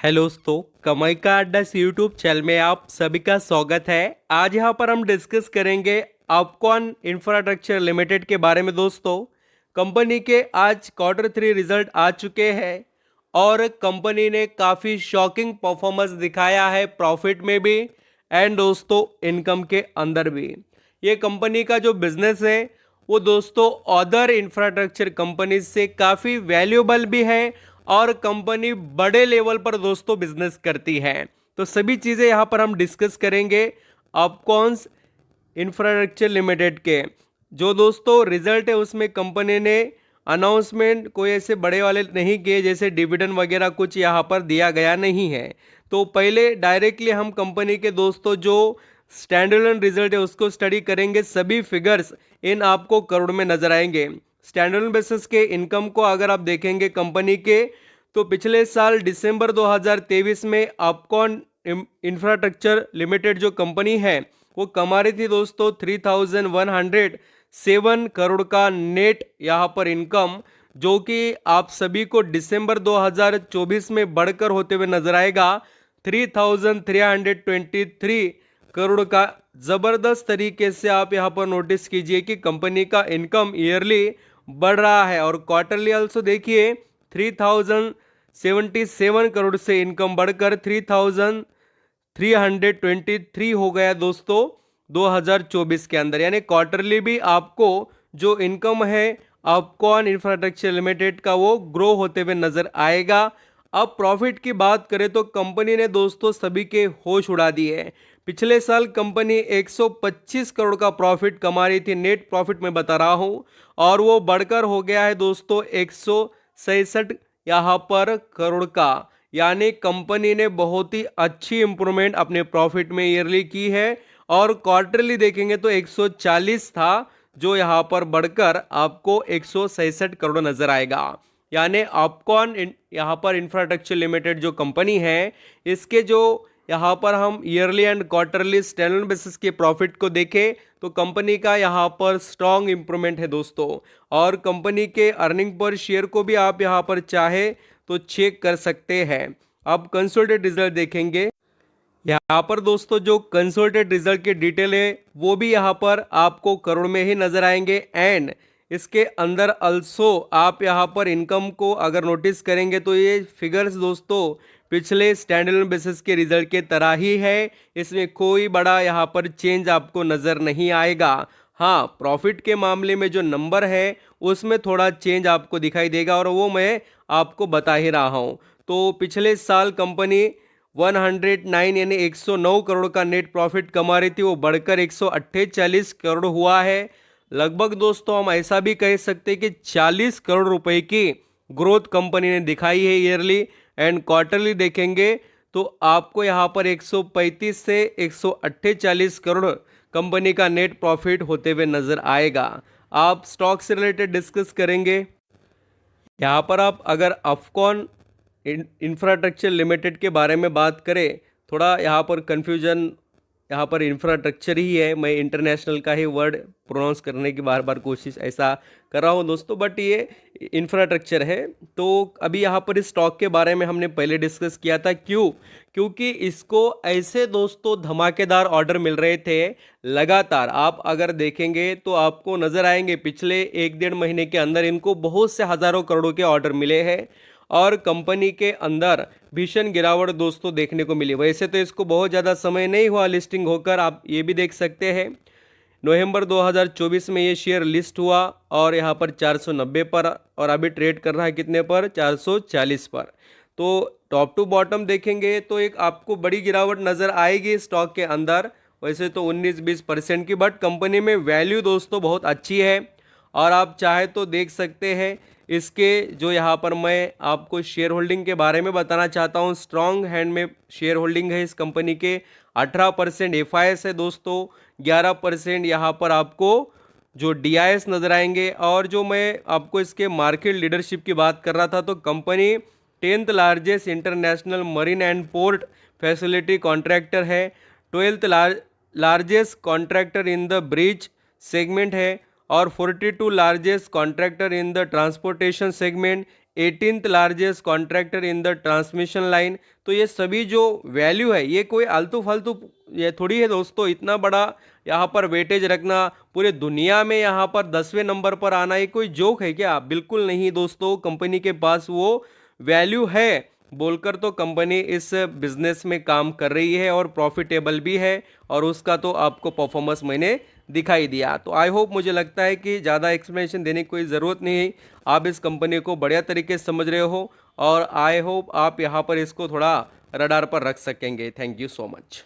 Hello दोस्तों, कमाई का अड्डा यूट्यूब चैनल में आप सभी का स्वागत है। आज यहाँ पर हम डिस्कस करेंगे अपकॉन इंफ्रास्ट्रक्चर लिमिटेड के बारे में। दोस्तों, कंपनी के आज Q3 रिजल्ट आ चुके हैं और कंपनी ने काफ़ी शॉकिंग परफॉर्मेंस दिखाया है, प्रॉफिट में भी एंड दोस्तों इनकम के अंदर भी। ये कंपनी का जो बिजनेस है वो दोस्तों अदर इंफ्रास्ट्रक्चर कंपनी से काफ़ी वैल्यूएबल भी है और कंपनी बड़े लेवल पर दोस्तों बिजनेस करती है। तो सभी चीज़ें यहाँ पर हम डिस्कस करेंगे अपकॉन्स इंफ्रास्ट्रक्चर लिमिटेड के। जो दोस्तों रिजल्ट है उसमें कंपनी ने अनाउंसमेंट कोई ऐसे बड़े वाले नहीं किए, जैसे डिविडेंड वगैरह कुछ यहाँ पर दिया गया नहीं है। तो पहले डायरेक्टली हम कंपनी के दोस्तों जो स्टैंडअलोन रिजल्ट है उसको स्टडी करेंगे। सभी फिगर्स इन आपको करोड़ में नजर आएंगे। स्टैंडअलोन बेसिस के इनकम को अगर आप देखेंगे कंपनी के, तो पिछले साल दिसंबर 2023 में अपकॉन इंफ्रास्ट्रक्चर लिमिटेड जो कंपनी है वो कमा रही थी दोस्तों 3107 करोड़ का नेट यहाँ पर इनकम, जो कि आप सभी को दिसंबर 2024 में बढ़कर होते हुए नजर आएगा 3323 करोड़ का। जबरदस्त तरीके से आप यहाँ पर नोटिस कीजिए कि कंपनी का इनकम ईयरली बढ़ रहा है और क्वार्टरली ऑल्सो देखिए 3077 करोड़ से इनकम बढ़कर 3323 हो गया दोस्तों 2024 के अंदर। यानी क्वार्टरली भी आपको जो इनकम है अपकॉन इंफ्रास्ट्रक्चर लिमिटेड का वो ग्रो होते हुए नजर आएगा। अब प्रॉफिट की बात करें तो कंपनी ने दोस्तों सभी के होश उड़ा दिए। पिछले साल कंपनी 125 करोड़ का प्रॉफिट कमा रही थी, नेट प्रॉफिट में बता रहा हूं, और वो बढ़कर हो गया है दोस्तों 167 यहाँ पर करोड़ का। यानी कंपनी ने बहुत ही अच्छी इंप्रूवमेंट अपने प्रॉफिट में ईयरली की है और क्वार्टरली देखेंगे तो 140 था, जो यहाँ पर बढ़कर आपको 167 करोड़ नजर आएगा। यानी अपकॉन यहाँ पर इंफ्रास्ट्रक्चर लिमिटेड जो कंपनी है इसके जो यहाँ पर हम yearly and quarterly standalone basis के प्रॉफिट को देखें तो कंपनी का यहाँ पर स्ट्रॉन्ग इंप्रूवमेंट है दोस्तों। और कंपनी के अर्निंग पर शेयर को भी आप यहाँ पर चाहे तो चेक कर सकते हैं। अब कंसोलिडेटेड रिजल्ट देखेंगे। यहाँ पर दोस्तों जो कंसोलिडेटेड रिजल्ट के डिटेल है वो भी यहाँ पर आपको करोड़ में ही नजर आएंगे एंड इसके अंदर अल्सो आप यहाँ पर इनकम को अगर नोटिस करेंगे तो ये फिगर्स दोस्तों पिछले स्टैंडअलोन बेसिस के रिजल्ट के तरह ही है। इसमें कोई बड़ा यहाँ पर चेंज आपको नज़र नहीं आएगा। हाँ, प्रॉफिट के मामले में जो नंबर है उसमें थोड़ा चेंज आपको दिखाई देगा और वो मैं आपको बता ही रहा हूँ। तो पिछले साल कंपनी 109 यानी 109 करोड़ का नेट प्रॉफिट कमा रही थी, वो बढ़कर 148 करोड़ हुआ है। लगभग दोस्तों हम ऐसा भी कह सकते हैं कि 40 करोड़ रुपए की ग्रोथ कंपनी ने दिखाई है ईयरली एंड क्वार्टरली देखेंगे तो आपको यहाँ पर 135 से 148 करोड़ कंपनी का नेट प्रॉफिट होते हुए नजर आएगा। आप स्टॉक से रिलेटेड डिस्कस करेंगे। यहाँ पर आप अगर अपकॉन इंफ्रास्ट्रक्चर लिमिटेड के बारे में बात करें, थोड़ा यहाँ पर कन्फ्यूजन, यहाँ पर इंफ्रास्ट्रक्चर ही है, मैं इंटरनेशनल का ही वर्ड प्रोनाउंस करने की बार बार कोशिश ऐसा कर रहा हूँ दोस्तों, बट ये इंफ्रास्ट्रक्चर है। तो अभी यहाँ पर इस स्टॉक के बारे में हमने पहले डिस्कस किया था। क्योंकि इसको ऐसे दोस्तों धमाकेदार ऑर्डर मिल रहे थे लगातार। आप अगर देखेंगे तो आपको नजर आएंगे पिछले 1-1.5 महीने के अंदर इनको बहुत से हजारों करोड़ों के ऑर्डर मिले हैं और कंपनी के अंदर भीषण गिरावट दोस्तों देखने को मिली। वैसे तो इसको बहुत ज़्यादा समय नहीं हुआ लिस्टिंग होकर, आप ये भी देख सकते हैं नवंबर 2024 में ये शेयर लिस्ट हुआ और यहाँ पर 490 पर और अभी ट्रेड कर रहा है कितने पर, 440 पर। तो टॉप टू बॉटम देखेंगे तो एक आपको बड़ी गिरावट नज़र आएगी स्टॉक के अंदर, वैसे तो 19-20% की, बट कंपनी में वैल्यू दोस्तों बहुत अच्छी है और आप चाहे तो देख सकते हैं। इसके जो यहाँ पर मैं आपको शेयर होल्डिंग के बारे में बताना चाहता हूँ, स्ट्रॉन्ग हैंड में शेयर होल्डिंग है इस कंपनी के। 18% एफआईएस है दोस्तों, 11% यहाँ पर आपको जो डीआईएस नजर आएंगे। और जो मैं आपको इसके मार्केट लीडरशिप की बात कर रहा था, तो company 10th largest international marine and port facility contractor है, 12th largest contractor in the bridge segment है और 42 largest contractor in the transportation segment, 18th largest contractor in the transmission line. तो ये सभी जो वैल्यू है ये कोई आलतू फालतू ये थोड़ी है दोस्तों, इतना बड़ा यहाँ पर वेटेज रखना, पूरे दुनिया में यहाँ पर 10वें नंबर पर आना, ये कोई जोक है क्या? बिल्कुल नहीं दोस्तों, कंपनी के पास वो वैल्यू है बोलकर तो कंपनी इस बिजनेस में काम कर रही है और प्रॉफिटेबल भी है, और उसका तो आपको परफॉर्मेंस मैंने दिखाई दिया। तो आई होप, मुझे लगता है कि ज़्यादा एक्सप्लेनेशन देने की कोई ज़रूरत नहीं है, आप इस कंपनी को बढ़िया तरीके से समझ रहे हो, और आई होप आप यहाँ पर इसको थोड़ा रडार पर रख सकेंगे। Thank you so much.